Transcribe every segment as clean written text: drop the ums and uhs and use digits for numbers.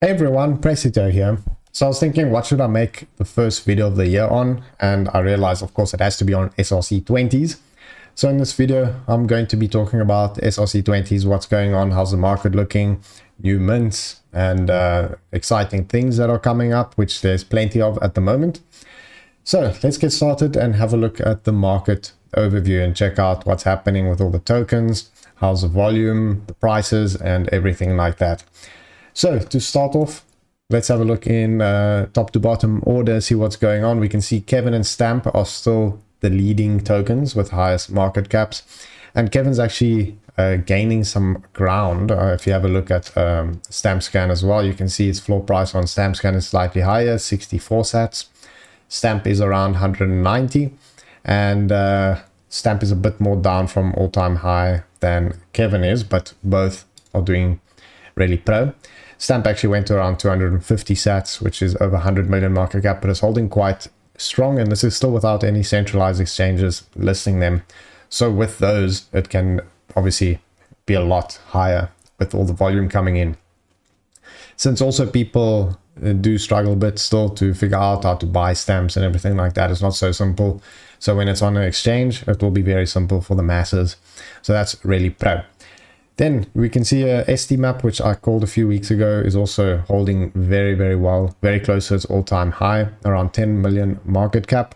Hey everyone, Presito here. So I was thinking, what should I make the first video of the year on? And I realized, of course, it has to be on SRC20s. So in this video, I'm going to be talking about SRC20s, what's going on, how's the market looking, new mints, and exciting things that are coming up, which there's plenty of at the moment. So let's get started and have a look at the market overview and check out what's happening with all the tokens, how's the volume, the prices, and everything like that. So to start off, let's have a look in top to bottom order, see what's going on. We can see Kevin and Stamp are still the leading tokens with highest market caps. And Kevin's actually gaining some ground. If you have a look at Stampscan as well, you can see its floor price on Stampscan is slightly higher, 64 sats. Stamp is around 190. And Stamp is a bit more down from all-time high than Kevin is, but both are doing really pro. Stamp actually went to around 250 sats, which is over 100 million market cap, but it's holding quite strong, and this is still without any centralized exchanges listing them. So with those, it can obviously be a lot higher with all the volume coming in. Since also people do struggle a bit still to figure out how to buy stamps and everything like that, it's not so simple. So when it's on an exchange, it will be very simple for the masses. So that's really pro. Then we can see a ST map, which I called a few weeks ago, is also holding very, very well, very close to its all-time high, around 10 million market cap.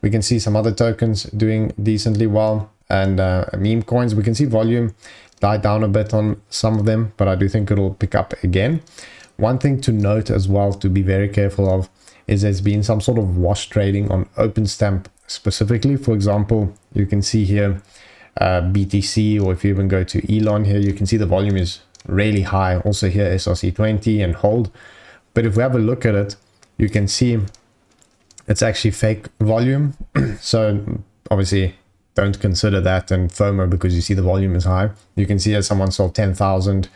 We can see some other tokens doing decently well, and meme coins, we can see volume die down a bit on some of them, but I do think it'll pick up again. One thing to note as well, to be very careful of, is there's been some sort of wash trading on Openstamp specifically. For example, you can see here BTC, or if you even go to Elon here, you can see the volume is really high. Also here SRC20 and hold. But if we have a look at it, you can see it's actually fake volume. So obviously don't consider that and FOMO because you see the volume is high. You can see that someone sold 10,000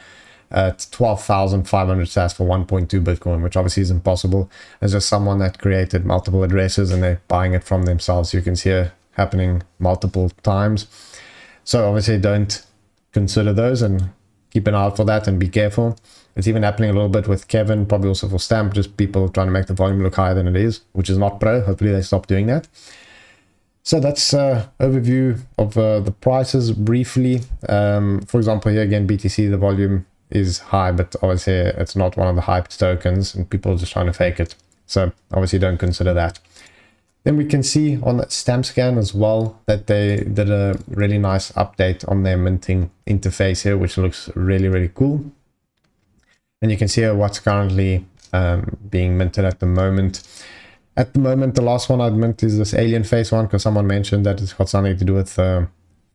at 12,500 sats for 1.2 Bitcoin, which obviously is impossible. It's just someone that created multiple addresses and they're buying it from themselves. You can see it happening multiple times. So obviously don't consider those and keep an eye out for that and be careful. It's even happening a little bit with Kevin, probably also for Stamp, just people trying to make the volume look higher than it is, which is not pro. Hopefully they stop doing that. So that's overview of the prices briefly. For example, here again, BTC, the volume is high, but obviously it's not one of the hyped tokens and people are just trying to fake it. So obviously don't consider that. Then we can see on Stampscan as well that they did a really nice update on their minting interface here, which looks really, really cool. And you can see what's currently being minted at the moment. At the moment, the last one I'd mint is this alien face one, because someone mentioned that it's got something to do with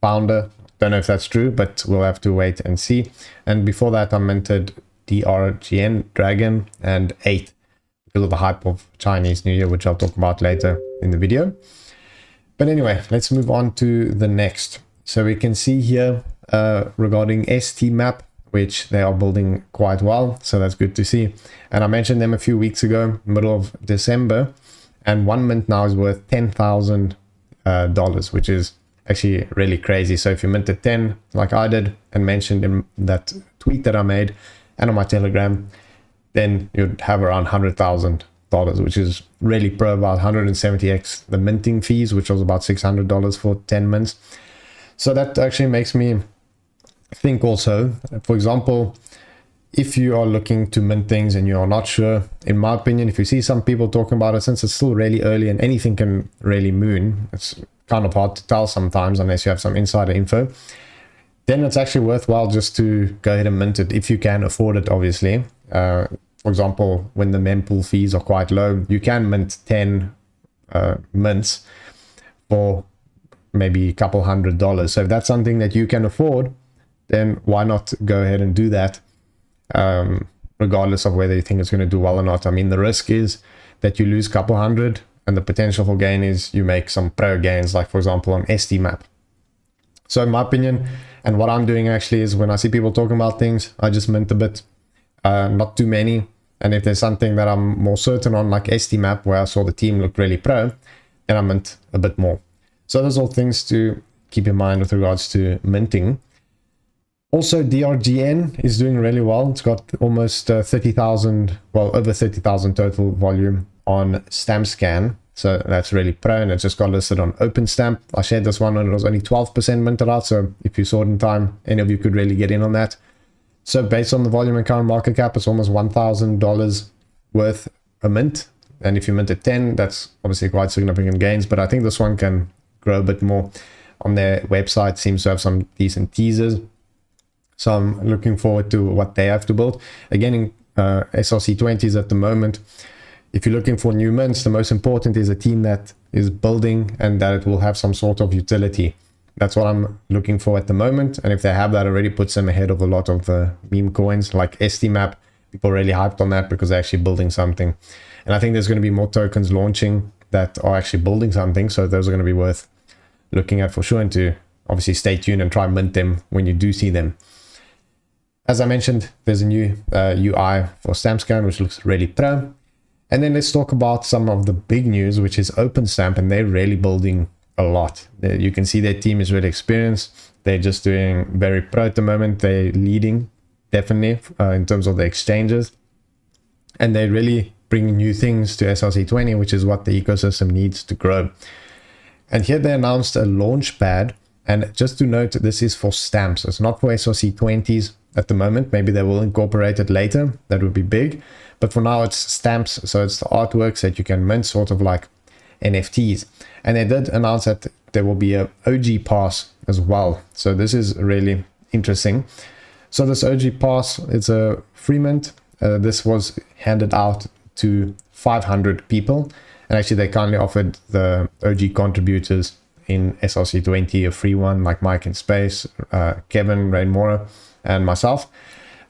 founder. Don't know if that's true, but we'll have to wait and see. And before that, I minted DRGN, Dragon, and 8. Because of the hype of Chinese New Year, which I'll talk about later in the video. But anyway, let's move on to the next. So we can see here regarding ST map, which they are building quite well. So that's good to see. And I mentioned them a few weeks ago, middle of December. And one mint now is worth $10,000, which is actually really crazy. So if you minted 10, like I did, and mentioned in that tweet that I made and on my Telegram, then you'd have around $100,000, which is really pro, about 170x the minting fees, which was about $600 for 10 mints. So that actually makes me think also, for example, if you are looking to mint things and you're not sure, in my opinion, if you see some people talking about it, since it's still really early and anything can really moon, it's kind of hard to tell sometimes unless you have some insider info, then it's actually worthwhile just to go ahead and mint it if you can afford it, obviously. For example, when the mempool fees are quite low, you can mint 10 mints for maybe a couple $100. So if that's something that you can afford, then why not go ahead and do that, regardless of whether you think it's going to do well or not. I mean, the risk is that you lose a couple hundred, and the potential for gain is you make some pro gains, like for example on ST map. So in my opinion, and what I'm doing actually is when I see people talking about things, I just mint a bit, not too many. And if there's something that I'm more certain on, like ST map, where I saw the team look really pro, then I mint a bit more. So those are all things to keep in mind with regards to minting. Also, DRGN is doing really well. It's got almost 30,000, well, over 30,000 total volume on Stampscan. So that's really pro, and it just got listed on Openstamp. I shared this one when it was only 12% minted out. So if you saw it in time, any of you could really get in on that. So based on the volume and current market cap, it's almost $1,000 worth a mint. And if you mint at 10, that's obviously quite significant gains. But I think this one can grow a bit more. On their website, seems to have some decent teasers. So I'm looking forward to what they have to build. Again, in SRC20s at the moment, if you're looking for new mints, the most important is a team that is building and that it will have some sort of utility. That's what I'm looking for at the moment. And if they have that, already puts them ahead of a lot of meme coins like STMap. People are really hyped on that because they're actually building something. And I think there's going to be more tokens launching that are actually building something. So those are going to be worth looking at for sure, and to obviously stay tuned and try and mint them when you do see them. As I mentioned, there's a new UI for Stampscan, which looks really pro. And then let's talk about some of the big news, which is Openstamp, and they're really building a lot. You can see their team is really experienced. They're just doing very pro at the moment. They're leading, definitely, in terms of the exchanges. And they're really bringing new things to SRC20, which is what the ecosystem needs to grow. And here they announced a Launchpad. And just to note, this is for stamps. It's not for SRC20s at the moment. Maybe they will incorporate it later. That would be big. But for now, it's stamps. So it's the artworks that you can mint, sort of like NFTs. And they did announce that there will be a OG pass as well. So this is really interesting. So this OG pass, it's a free mint. This was handed out to 500 people. And actually, they kindly offered the OG contributors in SRC20 a free one, like Mike in Space, Kevin, Rain Mora, and myself.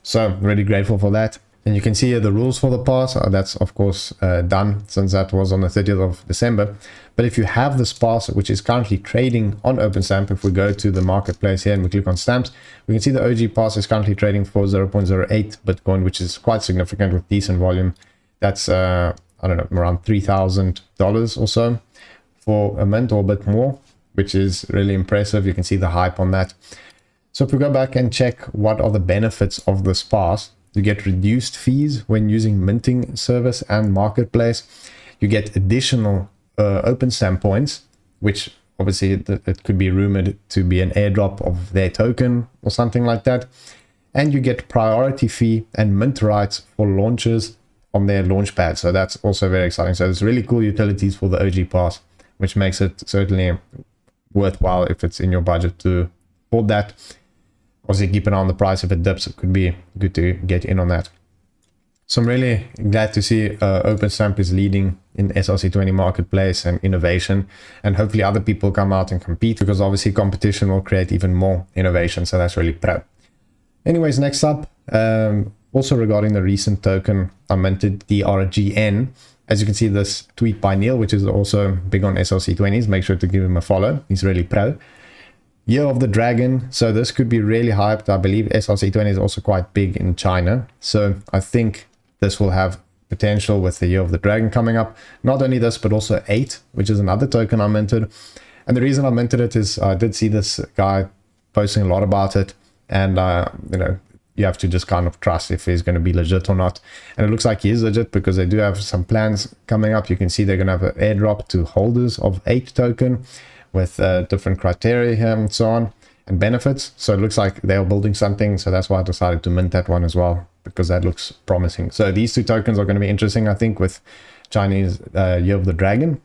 So really grateful for that. And you can see here the rules for the pass. That's of course done, since that was on the 30th of December. But if you have this pass, which is currently trading on Openstamp, if we go to the marketplace here and we click on stamps, we can see the OG pass is currently trading for 0.08 Bitcoin, which is quite significant with decent volume. That's I don't know, around $3,000 or so for a mint, or a bit more, which is really impressive. You can see the hype on that. So if we go back and check what are the benefits of this pass, you get reduced fees when using minting service and marketplace. You get additional Openstamp points, which obviously it could be rumored to be an airdrop of their token or something like that. And you get priority fee and mint rights for launches on their Launchpad. So that's also very exciting. So there's really cool utilities for the OG pass, which makes it certainly worthwhile if it's in your budget to hold that. Obviously keep an eye on the price. If it dips, it could be good to get in on that. So I'm really glad to see Openstamp is leading in SRC20 marketplace and innovation, and hopefully other people come out and compete, because obviously competition will create even more innovation. So that's really pro. Anyways, next up, also regarding the recent token I minted, DRGN. As you can see, this tweet by Neil, which is also big on SRC20s. Make sure to give him a follow. He's really pro. Year of the Dragon. So this could be really hyped. I believe SRC20 is also quite big in China. So I think this will have potential with the Year of the Dragon coming up. Not only this, but also 8, which is another token I minted. And the reason I minted it is I did see this guy posting a lot about it. And, you know, you have to just kind of trust if he's going to be legit or not. And it looks like he is legit, because they do have some plans coming up. You can see they're going to have an airdrop to holders of 8 token with different criteria here and so on, and benefits. So it looks like they are building something. So that's why I decided to mint that one as well, because that looks promising. So these 2 tokens are going to be interesting, I think, with Chinese Year of the Dragon.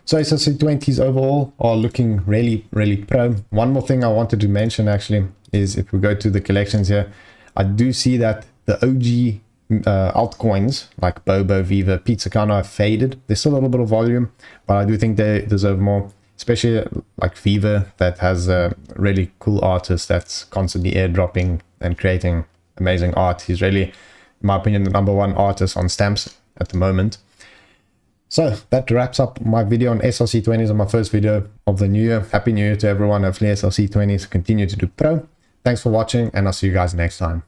So SRC20s overall are looking really, really pro. One more thing I wanted to mention actually is, if we go to the collections here, I do see that the OG altcoins like Bobo, Viva, Pizzacano have faded. There's still a little bit of volume, but I do think they deserve more, especially like Viva, that has a really cool artist that's constantly airdropping and creating amazing art. He's really, in my opinion, the #1 artist on stamps at the moment. So that wraps up my video on SRC20s, on my first video of the new year. Happy New Year to everyone. Hopefully SRC20s continue to do pro. Thanks for watching, and I'll see you guys next time.